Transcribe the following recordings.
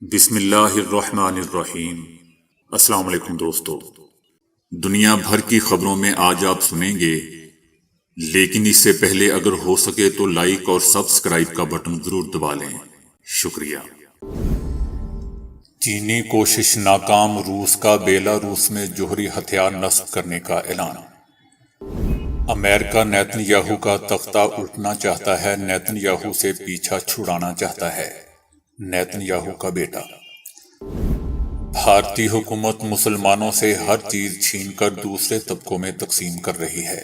بسم اللہ الرحمن الرحیم۔ السلام علیکم دوستو، دنیا بھر کی خبروں میں آج آپ سنیں گے، لیکن اس سے پہلے اگر ہو سکے تو لائک اور سبسکرائب کا بٹن ضرور دبا لیں۔ شکریہ۔ چینی کوشش ناکام، روس کا بیلاروس میں جوہری ہتھیار نصب کرنے کا اعلان۔ امریکہ نیتن یاہو کا تختہ الٹنا چاہتا ہے، نیتن یاہو سے پیچھا چھڑانا چاہتا ہے۔ نیتن یاہو کا بیٹا۔ بھارتی حکومت مسلمانوں سے ہر چیز چھین کر دوسرے طبقوں میں تقسیم کر رہی ہے۔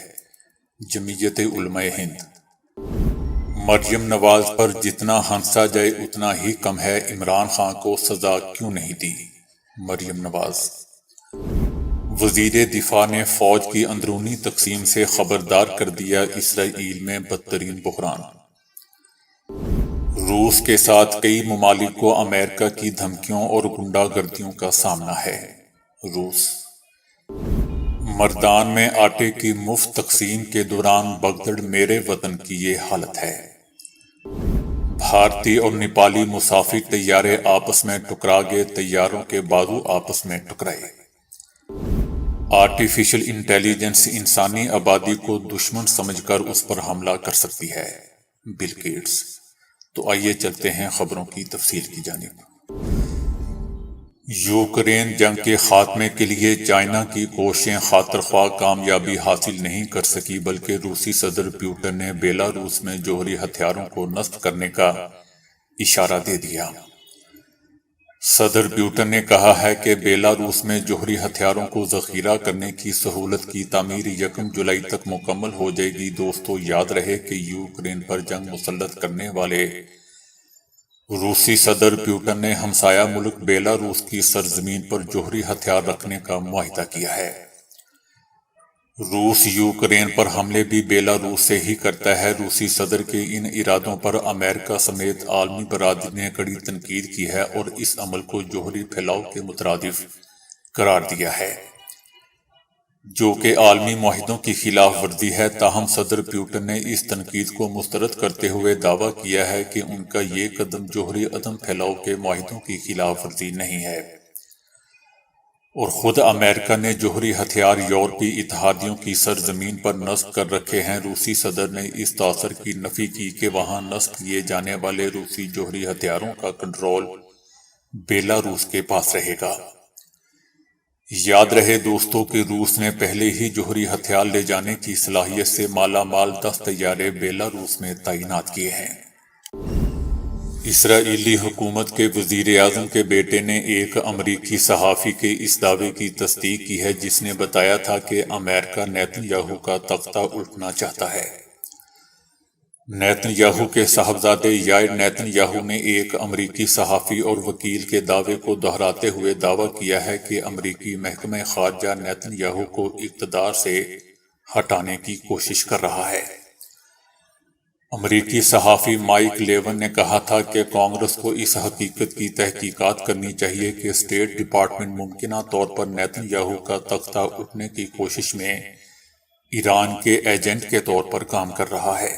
جمعیت علماء ہند۔ مریم نواز پر جتنا ہنسا جائے اتنا ہی کم ہے، عمران خان کو سزا کیوں نہیں دی؟ مریم نواز۔ وزیر دفاع نے فوج کی اندرونی تقسیم سے خبردار کر دیا، اسرائیل میں بدترین بحران۔ روس کے ساتھ کئی ممالک کو امریکہ کی دھمکیوں اور غنڈہ گردیوں کا سامنا ہے۔ روس۔ مردان میں آٹے کی مفت تقسیم کے دوران بگدڑ، میرے وطن کی یہ حالت ہے۔ بھارتی اور نیپالی مسافر طیارے آپس میں ٹکرا گئے، طیاروں کے بازو آپس میں ٹکرائے۔ آرٹیفیشل انٹیلیجنس انسانی آبادی کو دشمن سمجھ کر اس پر حملہ کر سکتی ہے، بل گیٹس۔ تو آئیے چلتے ہیں خبروں کی تفصیل کی جانب۔ یوکرین جنگ کے خاتمے کے لیے چائنا کی کوششیں خاطر خواہ کامیابی حاصل نہیں کر سکی، بلکہ روسی صدر پیوٹن نے بیلاروس میں جوہری ہتھیاروں کو نصب کرنے کا اشارہ دے دیا۔ صدر پیوٹن نے کہا ہے کہ بیلاروس میں جوہری ہتھیاروں کو ذخیرہ کرنے کی سہولت کی تعمیر 1 جولائی تک مکمل ہو جائے گی۔ دوستو، یاد رہے کہ یوکرین پر جنگ مسلط کرنے والے روسی صدر پیوٹن نے ہمسایہ ملک بیلاروس کی سرزمین پر جوہری ہتھیار رکھنے کا معاہدہ کیا ہے۔ روس یوکرین پر حملے بھی بیلاروس سے ہی کرتا ہے۔ روسی صدر کے ان ارادوں پر امریکہ سمیت عالمی برادری نے کڑی تنقید کی ہے اور اس عمل کو جوہری پھیلاؤ کے مترادف قرار دیا ہے، جو کہ عالمی معاہدوں کی خلاف ورزی ہے۔ تاہم صدر پیوٹن نے اس تنقید کو مسترد کرتے ہوئے دعویٰ کیا ہے کہ ان کا یہ قدم جوہری عدم پھیلاؤ کے معاہدوں کی خلاف ورزی نہیں ہے، اور خود امریکہ نے جوہری ہتھیار یورپی اتحادیوں کی سرزمین پر نصب کر رکھے ہیں۔ روسی صدر نے اس تاثر کی نفی کی کہ وہاں نصب کیے جانے والے روسی جوہری ہتھیاروں کا کنٹرول بیلاروس کے پاس رہے گا۔ یاد رہے دوستو کہ روس نے پہلے ہی جوہری ہتھیار لے جانے کی صلاحیت سے مالا مال 10 طیارے بیلاروس میں تعینات کیے ہیں۔ اسرائیلی حکومت کے وزیر اعظم کے بیٹے نے ایک امریکی صحافی کے اس دعوے کی تصدیق کی ہے، جس نے بتایا تھا کہ امریکہ نیتن یاہو کا تختہ الٹنا چاہتا ہے۔ نیتن یاہو کے صاحبزادے یائر نیتن یاہو نے ایک امریکی صحافی اور وکیل کے دعوے کو دہراتے ہوئے دعویٰ کیا ہے کہ امریکی محکمہ خارجہ نیتن یاہو کو اقتدار سے ہٹانے کی کوشش کر رہا ہے۔ امریکی صحافی مائک لیون نے کہا تھا کہ کانگریس کو اس حقیقت کی تحقیقات کرنی چاہیے کہ اسٹیٹ ڈپارٹمنٹ ممکنہ طور پر نیتن یاہو کا تختہ الٹنے کی کوشش میں ایران کے ایجنٹ کے طور پر کام کر رہا ہے۔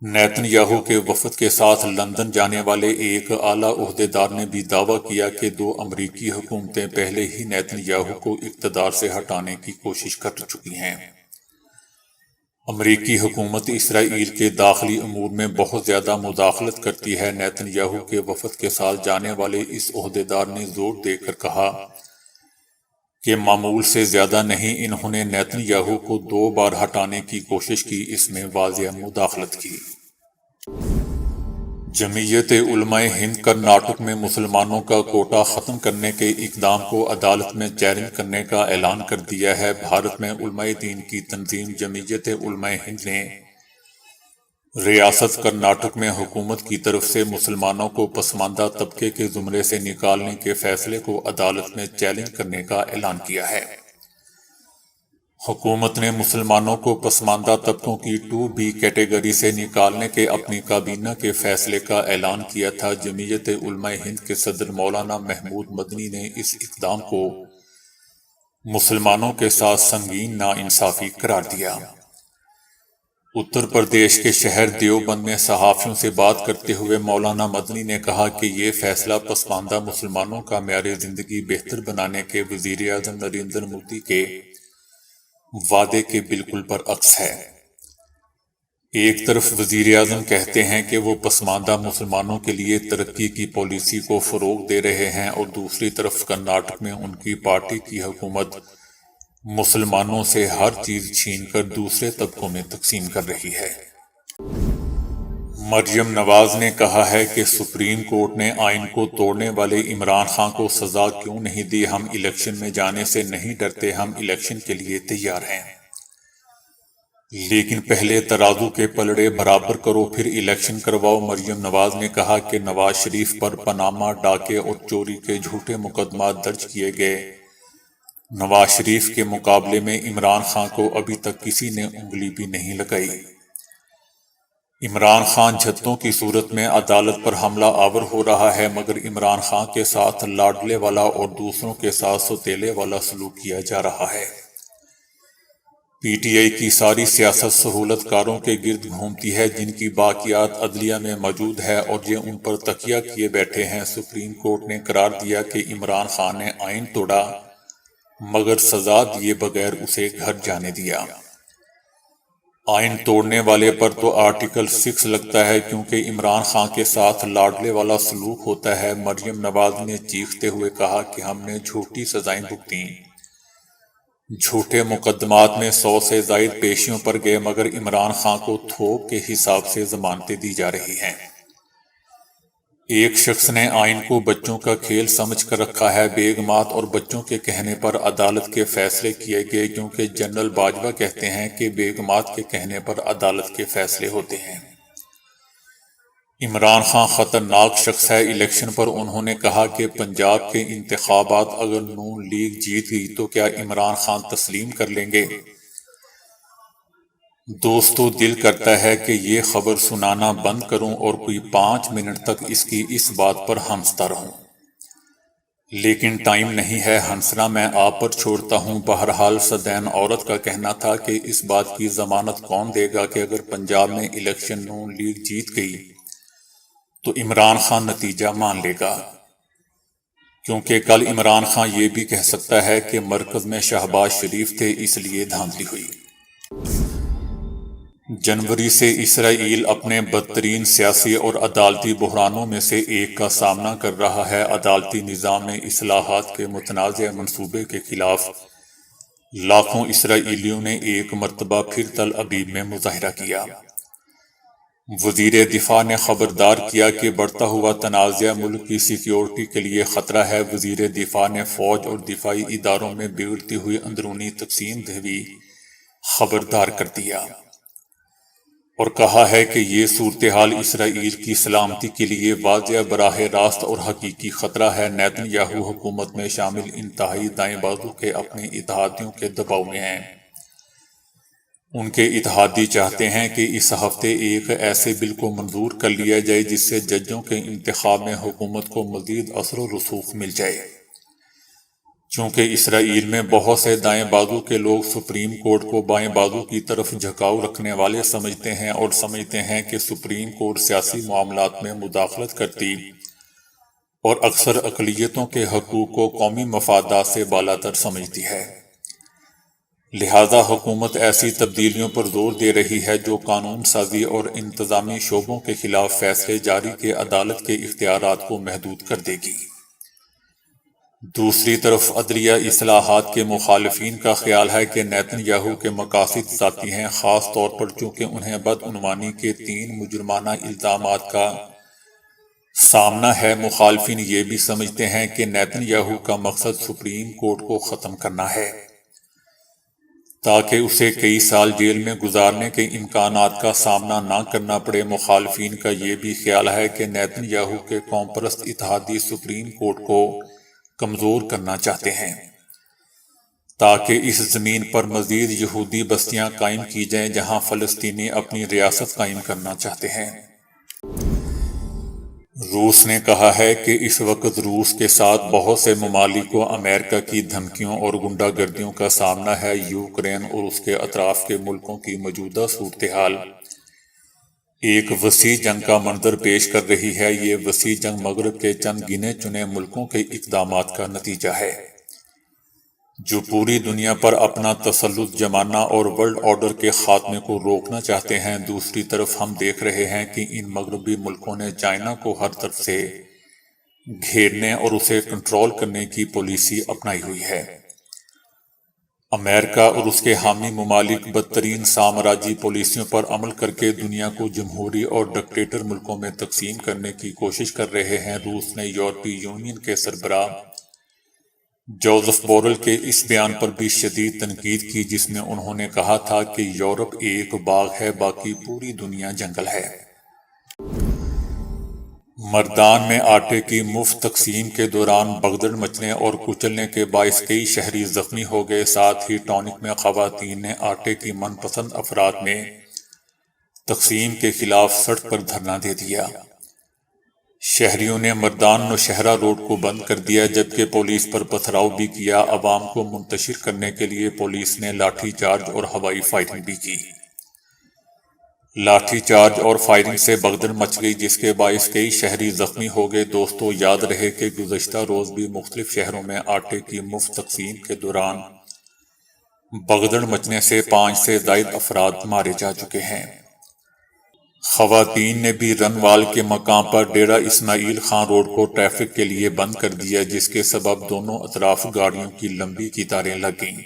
نیتن یاہو کے وفد کے ساتھ لندن جانے والے ایک اعلیٰ عہدیدار نے بھی دعویٰ کیا کہ 2 امریکی حکومتیں پہلے ہی نیتن یاہو کو اقتدار سے ہٹانے کی کوشش کر چکی ہیں۔ امریکی حکومت اسرائیل کے داخلی امور میں بہت زیادہ مداخلت کرتی ہے۔ نیتن یاہو کے وفد کے ساتھ جانے والے اس عہدیدار نے زور دے کر کہا کہ معمول سے زیادہ نہیں، انہوں نے نیتن یاہو کو 2 بار ہٹانے کی کوشش کی، اس میں واضح مداخلت کی۔ جمعیت علماء ہند کرناٹک میں مسلمانوں کا کوٹا ختم کرنے کے اقدام کو عدالت میں چیلنج کرنے کا اعلان کر دیا ہے۔ بھارت میں علماء دین کی تنظیم جمعیت علماء ہند نے ریاست کرناٹک میں حکومت کی طرف سے مسلمانوں کو پسماندہ طبقے کے زمرے سے نکالنے کے فیصلے کو عدالت میں چیلنج کرنے کا اعلان کیا ہے۔ حکومت نے مسلمانوں کو پسماندہ طبقوں کی 2B کیٹیگری سے نکالنے کے اپنی کابینہ کے فیصلے کا اعلان کیا تھا۔ جمعیت علماء ہند کے صدر مولانا محمود مدنی نے اس اقدام کو مسلمانوں کے ساتھ سنگین ناانصافی قرار دیا۔ اتر پردیش کے شہر دیوبند میں صحافیوں سے بات کرتے ہوئے مولانا مدنی نے کہا کہ یہ فیصلہ پسماندہ مسلمانوں کا معیار زندگی بہتر بنانے کے وزیر اعظم نریندر مودی کے وعدے کے بالکل برعکس ہے۔ ایک طرف وزیر اعظم کہتے ہیں کہ وہ پسماندہ مسلمانوں کے لیے ترقی کی پالیسی کو فروغ دے رہے ہیں، اور دوسری طرف کرناٹک میں ان کی پارٹی کی حکومت مسلمانوں سے ہر چیز چھین کر دوسرے طبقوں میں تقسیم کر رہی ہے۔ مریم نواز نے کہا ہے کہ سپریم کورٹ نے آئین کو توڑنے والے عمران خان کو سزا کیوں نہیں دی؟ ہم الیکشن میں جانے سے نہیں ڈرتے، ہم الیکشن کے لیے تیار ہیں، لیکن پہلے ترازو کے پلڑے برابر کرو پھر الیکشن کرواؤ۔ مریم نواز نے کہا کہ نواز شریف پر پاناما ڈاکے اور چوری کے جھوٹے مقدمات درج کیے گئے۔ نواز شریف کے مقابلے میں عمران خان کو ابھی تک کسی نے انگلی بھی نہیں لگائی۔ عمران خان جھتوں کی صورت میں عدالت پر حملہ آور ہو رہا ہے، مگر عمران خان کے ساتھ لاڈلے والا اور دوسروں کے ساتھ سوتیلے والا سلوک کیا جا رہا ہے۔ پی ٹی آئی کی ساری سیاست سہولت کاروں کے گرد گھومتی ہے، جن کی باقیات عدلیہ میں موجود ہے اور یہ ان پر تکیہ کیے بیٹھے ہیں۔ سپریم کورٹ نے قرار دیا کہ عمران خان نے آئین توڑا، مگر سزا دیے بغیر اسے گھر جانے دیا۔ آئین توڑنے والے پر تو آرٹیکل 6 لگتا ہے، کیونکہ عمران خان کے ساتھ لاڈلے والا سلوک ہوتا ہے۔ مریم نواز نے چیختے ہوئے کہا کہ ہم نے جھوٹی سزائیں بھگتیں، جھوٹے مقدمات میں 100 سے زائد پیشیوں پر گئے، مگر عمران خان کو تھوک کے حساب سے ضمانتیں دی جا رہی ہیں۔ ایک شخص نے آئین کو بچوں کا کھیل سمجھ کر رکھا ہے۔ بیگمات اور بچوں کے کہنے پر عدالت کے فیصلے کیے گئے، کیونکہ جنرل باجوہ کہتے ہیں کہ بیگمات کے کہنے پر عدالت کے فیصلے ہوتے ہیں۔ عمران خان خطرناک شخص ہے۔ الیکشن پر انہوں نے کہا کہ پنجاب کے انتخابات اگر نون لیگ جیت گئی تو کیا عمران خان تسلیم کر لیں گے؟ دوستو، دل کرتا ہے کہ یہ خبر سنانا بند کروں اور کوئی 5 منٹ تک اس بات پر ہنستا رہوں، لیکن ٹائم نہیں ہے ہنسنا، میں آپ پر چھوڑتا ہوں۔ بہرحال صدین عورت کا کہنا تھا کہ اس بات کی ضمانت کون دے گا کہ اگر پنجاب میں الیکشن نون لیگ جیت گئی تو عمران خان نتیجہ مان لے گا، کیونکہ کل عمران خان یہ بھی کہہ سکتا ہے کہ مرکز میں شہباز شریف تھے، اس لیے دھاندلی ہوئی۔ جنوری سے اسرائیل اپنے بدترین سیاسی اور عدالتی بحرانوں میں سے ایک کا سامنا کر رہا ہے۔ عدالتی نظام میں اصلاحات کے متنازع منصوبے کے خلاف لاکھوں اسرائیلیوں نے ایک مرتبہ پھر تل ابیب میں مظاہرہ کیا۔ وزیر دفاع نے خبردار کیا کہ بڑھتا ہوا تنازع ملک کی سیکیورٹی کے لیے خطرہ ہے۔ وزیر دفاع نے فوج اور دفاعی اداروں میں بگڑتی ہوئی اندرونی تقسیم دہی خبردار کر دیا، اور کہا ہے کہ یہ صورتحال اسرائیل کی سلامتی کے لیے واضح، براہ راست اور حقیقی خطرہ ہے۔ نیتن یاہو حکومت میں شامل انتہائی دائیں بازو کے اپنے اتحادیوں کے دباؤ میں ہیں۔ ان کے اتحادی چاہتے ہیں کہ اس ہفتے ایک ایسے بل کو منظور کر لیا جائے جس سے ججوں کے انتخاب میں حکومت کو مزید اثر و رسوخ مل جائے۔ چونکہ اسرائیل میں بہت سے دائیں بازو کے لوگ سپریم کورٹ کو بائیں بازو کی طرف جھکاؤ رکھنے والے سمجھتے ہیں، اور سمجھتے ہیں کہ سپریم کورٹ سیاسی معاملات میں مداخلت کرتی اور اکثر اقلیتوں کے حقوق کو قومی مفادات سے بالاتر سمجھتی ہے۔ لہذا حکومت ایسی تبدیلیوں پر زور دے رہی ہے جو قانون سازی اور انتظامی شعبوں کے خلاف فیصلے جاری کے عدالت کے اختیارات کو محدود کر دے گی۔ دوسری طرف عدلیہ اصلاحات کے مخالفین کا خیال ہے کہ نیتن یاہو کے مقاصد ذاتی ہیں، خاص طور پر چونکہ انہیں بدعنوانی کے 3 مجرمانہ الزامات کا سامنا ہے۔ مخالفین یہ بھی سمجھتے ہیں کہ نیتن یاہو کا مقصد سپریم کورٹ کو ختم کرنا ہے تاکہ اسے کئی سال جیل میں گزارنے کے امکانات کا سامنا نہ کرنا پڑے۔ مخالفین کا یہ بھی خیال ہے کہ نیتن یاہو کے قوم پرست اتحادی سپریم کورٹ کو کمزور کرنا چاہتے ہیں تاکہ اس زمین پر مزید یہودی بستیاں قائم کی جائیں جہاں فلسطینی اپنی ریاست قائم کرنا چاہتے ہیں۔ روس نے کہا ہے کہ اس وقت روس کے ساتھ بہت سے ممالک کو امریکہ کی دھمکیوں اور غنڈہ گردیوں کا سامنا ہے۔ یوکرین اور اس کے اطراف کے ملکوں کی موجودہ صورتحال ایک وسیع جنگ کا منظر پیش کر رہی ہے۔ یہ وسیع جنگ مغرب کے چند گنے چنے ملکوں کے اقدامات کا نتیجہ ہے جو پوری دنیا پر اپنا تسلط جمانا اور ورلڈ آرڈر کے خاتمے کو روکنا چاہتے ہیں۔ دوسری طرف ہم دیکھ رہے ہیں کہ ان مغربی ملکوں نے چائنا کو ہر طرف سے گھیرنے اور اسے کنٹرول کرنے کی پالیسی اپنائی ہوئی ہے۔ امریکہ اور اس کے حامی ممالک بدترین سامراجی پالیسیوں پر عمل کر کے دنیا کو جمہوری اور ڈکٹیٹر ملکوں میں تقسیم کرنے کی کوشش کر رہے ہیں۔ روس نے یورپی یونین کے سربراہ جوزف بورل کے اس بیان پر بھی شدید تنقید کی جس میں انہوں نے کہا تھا کہ یورپ ایک باغ ہے، باقی پوری دنیا جنگل ہے۔ مردان میں آٹے کی مفت تقسیم کے دوران بھگدڑ مچنے اور کچلنے کے باعث کئی شہری زخمی ہو گئے۔ ساتھ ہی ٹونک میں خواتین نے آٹے کی من پسند افراد میں تقسیم کے خلاف سڑک پر دھرنا دے دیا۔ شہریوں نے مردان نوشہرہ روڈ کو بند کر دیا جبکہ پولیس پر پتھراؤ بھی کیا۔ عوام کو منتشر کرنے کے لیے پولیس نے لاٹھی چارج اور ہوائی فائرنگ بھی کی۔ لاٹھی چارج اور فائرنگ سے بھگدڑ مچ گئی جس کے باعث کئی شہری زخمی ہو گئے۔ دوستو، یاد رہے کہ گزشتہ روز بھی مختلف شہروں میں آٹے کی مفت تقسیم کے دوران بھگدڑ مچنے سے 5 سے زائد افراد مارے جا چکے ہیں۔ خواتین نے بھی رن وال کے مقام پر ڈیرہ اسماعیل خان روڈ کو ٹریفک کے لیے بند کر دیا جس کے سبب دونوں اطراف گاڑیوں کی لمبی قطاریں لگ گئیں۔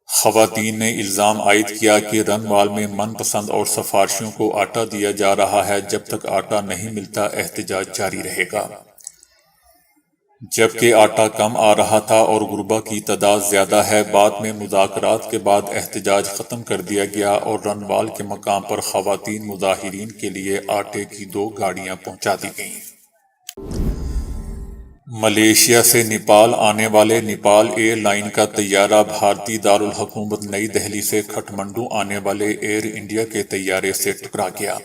خواتین نے الزام عائد کیا کہ رن وال میں من پسند اور سفارشیوں کو آٹا دیا جا رہا ہے، جب تک آٹا نہیں ملتا احتجاج جاری رہے گا۔ جبکہ آٹا کم آ رہا تھا اور غربا کی تعداد زیادہ ہے۔ بعد میں مذاکرات کے بعد احتجاج ختم کر دیا گیا اور رن وال کے مقام پر خواتین مظاہرین کے لیے آٹے کی 2 گاڑیاں پہنچا دی گئیں۔ ملائیشیا سے نیپال آنے والے نیپال ایئر لائن کا طیارہ بھارتی دارالحکومت نئی دہلی سے کھٹمنڈو آنے والے ایئر انڈیا کے طیارے سے ٹکرا گیا۔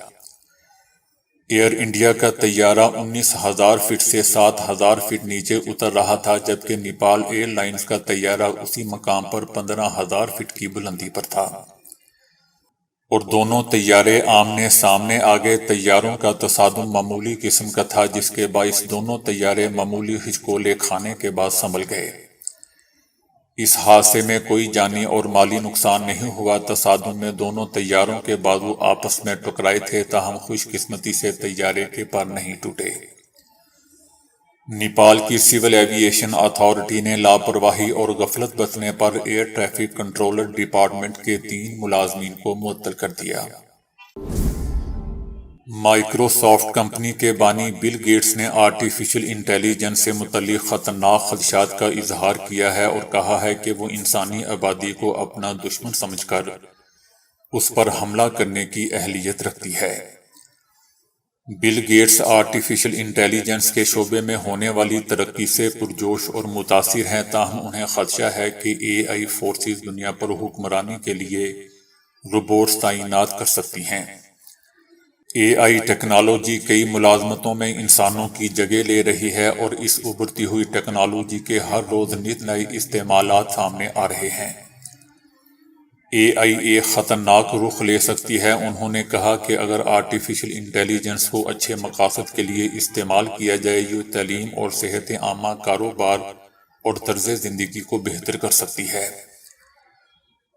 ایئر انڈیا کا طیارہ 19,000 فٹ سے 7,000 فٹ نیچے اتر رہا تھا جبکہ نیپال ایئر لائنز کا طیارہ اسی مقام پر 15,000 فٹ کی بلندی پر تھا اور دونوں طیارے آمنے سامنے آ گئے۔ طیاروں کا تصادم معمولی قسم کا تھا جس کے باعث دونوں طیارے معمولی ہچکولے کھانے کے بعد سنبھل گئے۔ اس حادثے میں کوئی جانی اور مالی نقصان نہیں ہوا۔ تصادم میں دونوں طیاروں کے بازو آپس میں ٹکرائے تھے، تاہم خوش قسمتی سے طیارے کے پر نہیں ٹوٹے۔ نیپال کی سول ایوییشن اتھارٹی نے لاپرواہی اور غفلت برتنے per air traffic control department کے 3 ملازمین کو معطل کر دیا۔ مائیکروسافٹ کمپنی کے بانی بل گیٹس نے آرٹیفیشل انٹیلی جنس سے متعلق خطرناک خدشات کا اظہار کیا ہے اور کہا ہے کہ وہ انسانی آبادی کو اپنا دشمن سمجھ کر اس پر حملہ کرنے کی اہلیت رکھتی ہے۔ بل گیٹس آرٹیفیشل انٹیلی جنس کے شعبے میں ہونے والی ترقی سے پرجوش اور متاثر ہیں، تاہم انہیں خدشہ ہے کہ اے آئی فورسز دنیا پر حکمرانی کے لیے روبوٹس تعینات کر سکتی ہیں۔ اے آئی ٹیکنالوجی کئی ملازمتوں میں انسانوں کی جگہ لے رہی ہے اور اس ابھرتی ہوئی ٹیکنالوجی کے ہر روز نت نئے استعمالات سامنے آ رہے ہیں۔ اے آئی ایک خطرناک رخ لے سکتی ہے۔ انہوں نے کہا کہ اگر آرٹیفیشل انٹیلی جنس کو اچھے مقاصد کے لیے استعمال کیا جائے، یہ تعلیم اور صحت عامہ، کاروبار اور طرز زندگی کو بہتر کر سکتی ہے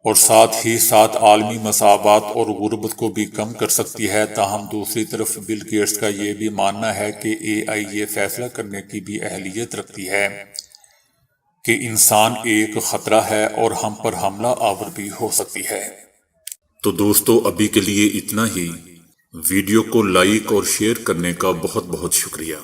اور ساتھ ہی ساتھ عالمی مساوات اور غربت کو بھی کم کر سکتی ہے۔ تاہم دوسری طرف بل گیٹس کا یہ بھی ماننا ہے کہ اے آئی یہ فیصلہ کرنے کی بھی اہلیت رکھتی ہے کہ انسان ایک خطرہ ہے اور ہم پر حملہ آور بھی ہو سکتی ہے۔ تو دوستو، ابھی کے لیے اتنا ہی۔ ویڈیو کو لائک اور شیئر کرنے کا بہت بہت شکریہ۔